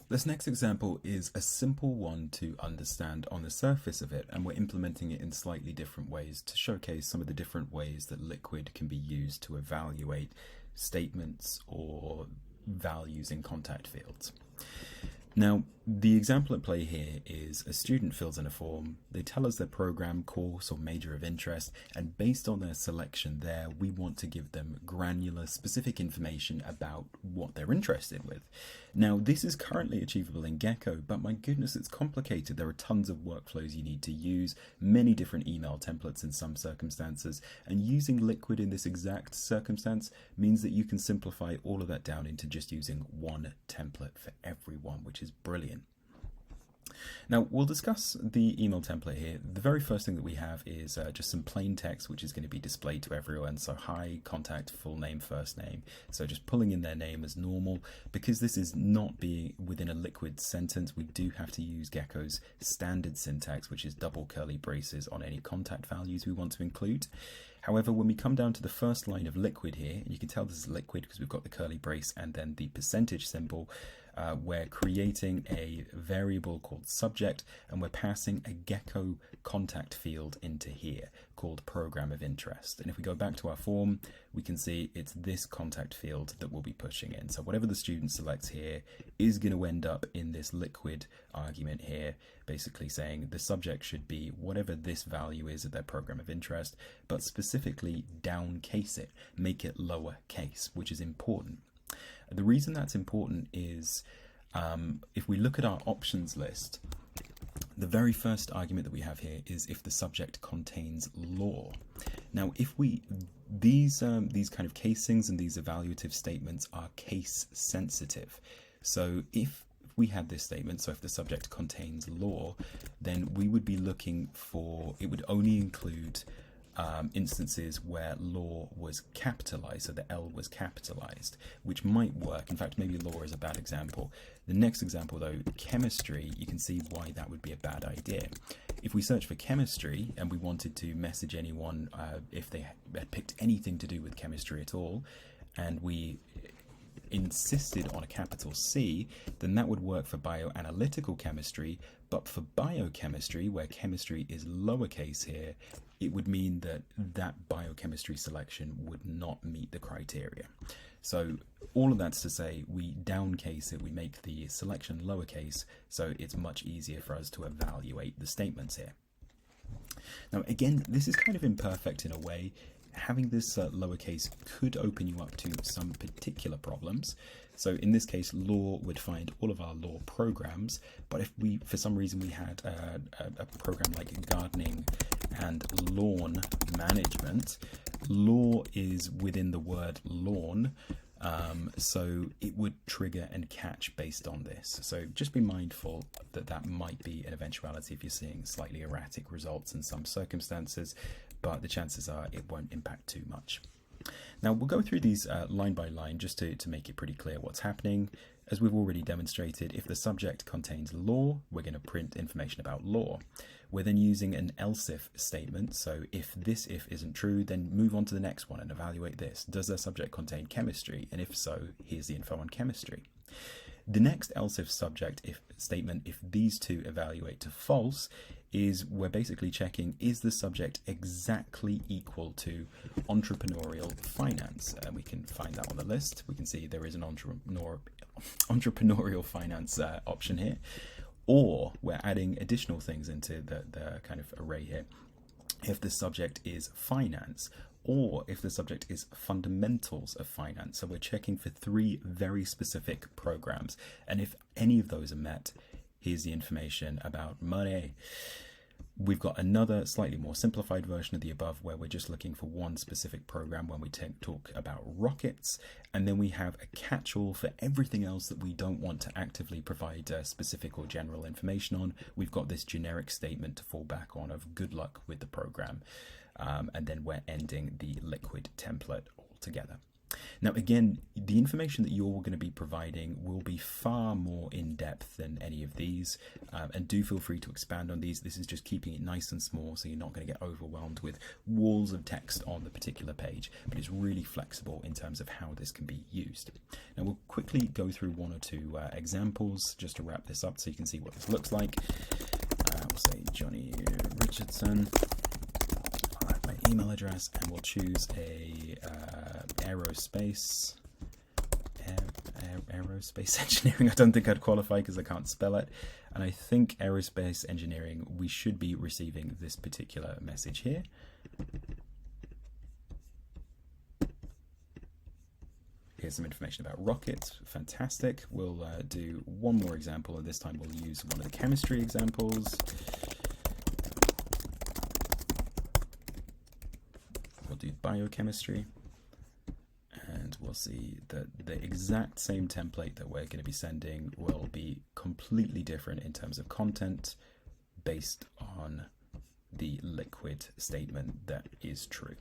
This next example is a simple one to understand on the surface of it, and we're implementing it in slightly different ways to showcase some of the different ways that Liquid can be used to evaluate statements or values in contact fields. Now, the example at play here is a student fills in a form, they tell us their program, course or major of interest, and based on their selection there, we want to give them granular, specific information about what they're interested with. Now, this is currently achievable in Gecko, but my goodness, it's complicated. There are tons of workflows you need to use, many different email templates in some circumstances, and using Liquid in this exact circumstance means that you can simplify all of that down into just using one template for everyone, which is brilliant. Now, we'll discuss the email template here. The very first thing that we have is just some plain text, which is going to be displayed to everyone. So hi, contact, full name, first name. So just pulling in their name as normal. Because this is not being within a Liquid sentence, we do have to use Gecko's standard syntax, which is double curly braces on any contact values we want to include. However, when we come down to the first line of Liquid here, and you can tell this is Liquid because we've got the curly brace and then the percentage symbol, we're creating a variable called subject, and we're passing a Gecko contact field into here called program of interest. And if we go back to our form, we can see it's this contact field that we'll be pushing in. So whatever the student selects here is going to end up in this Liquid argument here, basically saying the subject should be whatever this value is of their program of interest, but specifically down case it, make it lower case, which is important. The reason that's important is if we look at our options list, the very first argument that we have here is if the subject contains law. Now, if these kind of casings and these evaluative statements are case sensitive. So if we had this statement, so if the subject contains law, then we would be looking for, it would only include instances where law was capitalized, so the L was capitalized, which might work. In fact, maybe law is a bad example. The next example though, chemistry, you can see why that would be a bad idea. If we search for chemistry and we wanted to message anyone if they had picked anything to do with chemistry at all, and we insisted on a capital C, then that would work for bioanalytical chemistry, but for biochemistry, where chemistry is lowercase here, it would mean that that biochemistry selection would not meet the criteria. So all of that's to say, we downcase it, we make the selection lowercase, so it's much easier for us to evaluate the statements here. Now again, this is kind of imperfect in a way. Having this lowercase could open you up to some particular problems. So in this case, law would find all of our law programs, but if we, for some reason, we had a program like gardening and lawn management, law is within the word lawn, so it would trigger and catch based on this. So just be mindful that that might be an eventuality if you're seeing slightly erratic results in some circumstances, but the chances are it won't impact too much. Now we'll go through these line by line just to make it pretty clear what's happening. As we've already demonstrated, if the subject contains law, we're going to print information about law. We're then using an else if statement, so if this if isn't true, then move on to the next one and evaluate this. Does the subject contain chemistry? And if so, here's the info on chemistry. The next else if subject if statement, if these two evaluate to false, is we're basically checking, is the subject exactly equal to entrepreneurial finance? We can find that on the list. We can see there is an entrepreneurial finance option here, or we're adding additional things into the kind of array here. If the subject is finance, or if the subject is fundamentals of finance. So we're checking for three very specific programs. And if any of those are met, here's the information about money. We've got another slightly more simplified version of the above where we're just looking for one specific program when we talk about rockets, and then we have a catch-all for everything else that we don't want to actively provide specific or general information on. We've got this generic statement to fall back on of good luck with the program, and then we're ending the Liquid template altogether. Now, again, the information that you're going to be providing will be far more in depth than any of these, and do feel free to expand on these. This is just keeping it nice and small, so you're not going to get overwhelmed with walls of text on the particular page, but it's really flexible in terms of how this can be used. Now, we'll quickly go through one or two examples just to wrap this up so you can see what this looks like. We'll say Johnny Richardson, my email address, and we'll choose a aerospace engineering. I don't think I'd qualify because I can't spell it, and I think aerospace engineering, we should be receiving this particular message here. Here's some information about rockets. Fantastic. We'll do one more example, and this time we'll use one of the chemistry examples. We'll do biochemistry, and we'll see that the exact same template that we're going to be sending will be completely different in terms of content based on the liquid statement that is true.